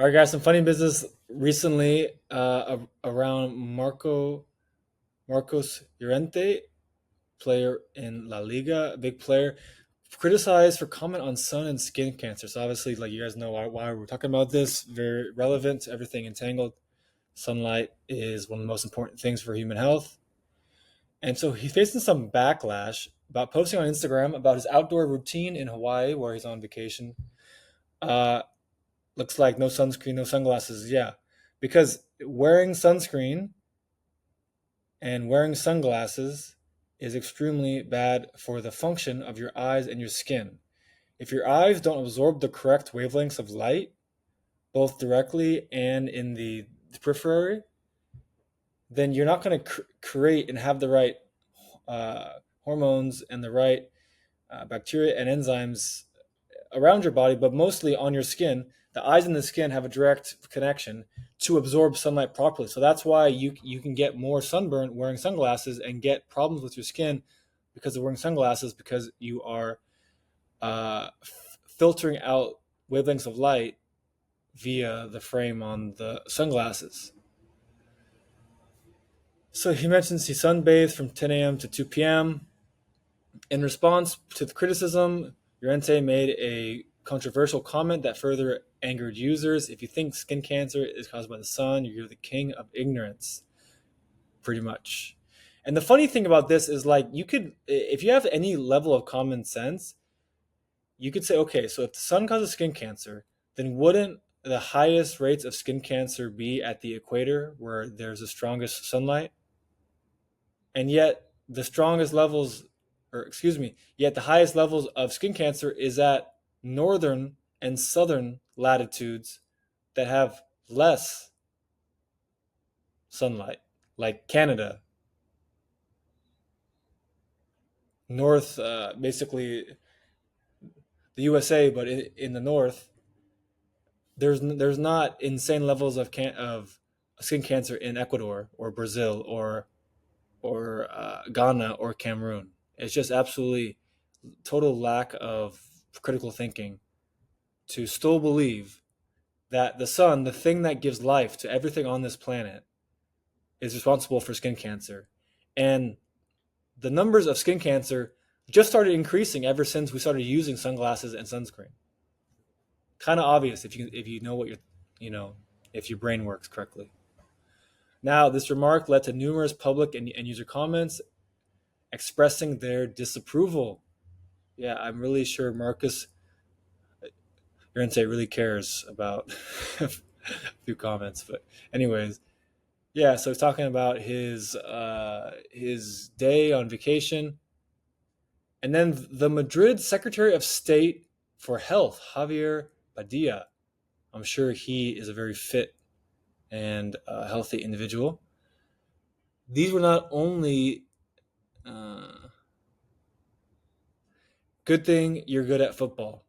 All right, guys. Some funny business recently around Marcos Llorente, player in La Liga, a big player, criticized for comment on sun and skin cancer. So obviously, like you guys know why we're talking about this. Very relevant to everything entangled. Sunlight is one of the most important things for human health, and so he's facing some backlash about posting on Instagram about his outdoor routine in Hawaii, where he's on vacation. Uh, Looks like no sunscreen, no sunglasses. Yeah, because wearing sunscreen and wearing sunglasses is extremely bad for the function of your eyes and your skin. If your eyes don't absorb the correct wavelengths of light, both directly and in the periphery, then you're not going to create and have the right hormones and the right bacteria and enzymes around your body, but mostly on your skin. The eyes and the skin have a direct connection to absorb sunlight properly. So that's why you can get more sunburn wearing sunglasses and get problems with your skin because of wearing sunglasses, because you are filtering out wavelengths of light via the frame on the sunglasses. So he mentions he sunbathed from 10 a.m. to 2 p.m. In response to the criticism, Llorente made a controversial comment that further angered users. If you think skin cancer is caused by the sun, you're the king of ignorance, pretty much. And the funny thing about this is, like, you could, if you have any level of common sense, you could say, okay, so if the sun causes skin cancer, then wouldn't the highest rates of skin cancer be at the equator where there's the strongest sunlight? And yet the strongest levels, or excuse me, yet the highest levels of skin cancer is at northern and southern latitudes that have less sunlight, like Canada, north, basically the USA, but in the north, there's not insane levels of skin cancer in Ecuador or Brazil or Ghana or Cameroon. It's just absolutely total lack of critical thinking to still believe that the sun, the thing that gives life to everything on this planet, is responsible for skin cancer. And the numbers of skin cancer just started increasing ever since we started using sunglasses and sunscreen. Kind of obvious if you know what you're, you know, if your brain works correctly. Now, this remark led to numerous public and user comments expressing their disapproval. Yeah, I'm really sure Marcus Llorente really cares about a few comments, but anyways, yeah. So he's talking about his day on vacation, and then the Madrid Secretary of State for Health, Javier Padilla. I'm sure he is a very fit and healthy individual. These were not only good thing you're good at football.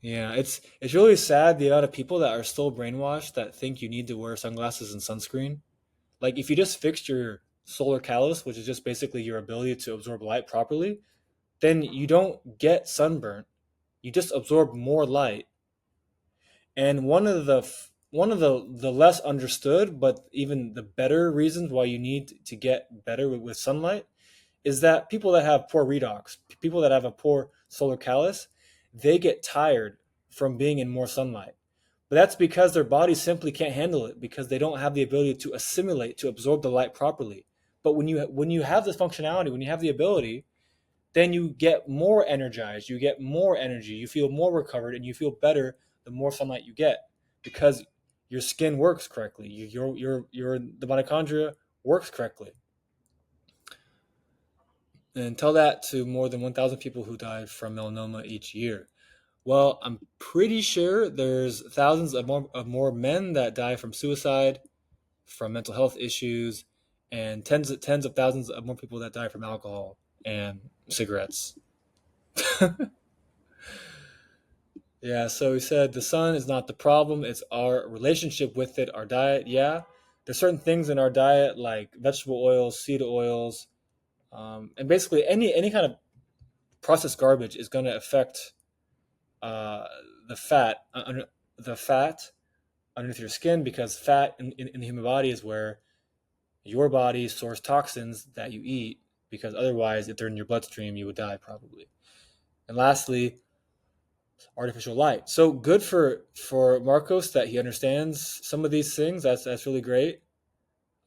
Yeah, it's really sad the amount of people that are still brainwashed that think you need to wear sunglasses and sunscreen. Like, if you just fixed your solar callus, which is just basically your ability to absorb light properly, then you don't get sunburnt. You just absorb more light. And one of the less understood, but even the better reasons why you need to get better with sunlight is that people that have poor redox, people that have a poor solar callus, they get tired from being in more sunlight. But that's because their bodies simply can't handle it because they don't have the ability to assimilate, to absorb the light properly. But when you have this functionality, when you have the ability, then you get more energized, you get more energy, you feel more recovered, and you feel better the more sunlight you get because your skin works correctly. The mitochondria works correctly. And tell that to more than 1,000 people who died from melanoma each year. Well, I'm pretty sure there's thousands of more men that die from suicide, from mental health issues, and tens of thousands of more people that die from alcohol and cigarettes. Yeah, so he said the sun is not the problem, it's our relationship with it, our diet. Yeah, there's certain things in our diet like vegetable oils, seed oils, and basically any kind of processed garbage is going to affect uh, the fat the fat underneath your skin, because fat in the human body is where your body stores toxins that you eat, because otherwise, if they're in your bloodstream, you would die probably. And lastly, artificial light. So good for Marcos that he understands some of these things. That's really great.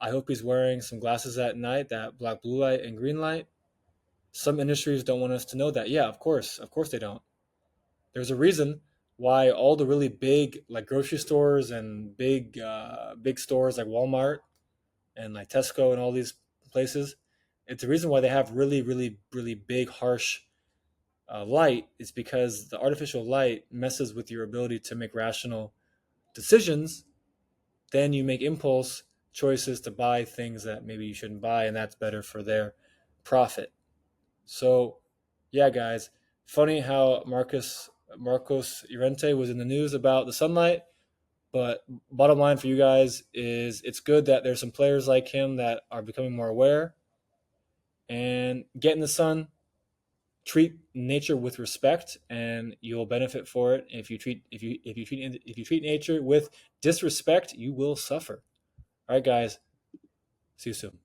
I hope he's wearing some glasses at night, that black blue light and green light. Some industries don't want us to know that. Yeah, of course they don't. There's a reason why all the really big like grocery stores and big stores like Walmart and like Tesco and all these places. It's the reason why they have really big harsh light. Is because the artificial light messes with your ability to make rational decisions. Then you make impulse choices to buy things that maybe you shouldn't buy, and that's better for their profit. So, yeah, guys, funny how Marcos Llorente was in the news about the sunlight. But bottom line for you guys is it's good that there's some players like him that are becoming more aware and get in the sun. Treat nature with respect, and you'll benefit for it. If you treat nature with disrespect, you will suffer. All right, guys. See you soon.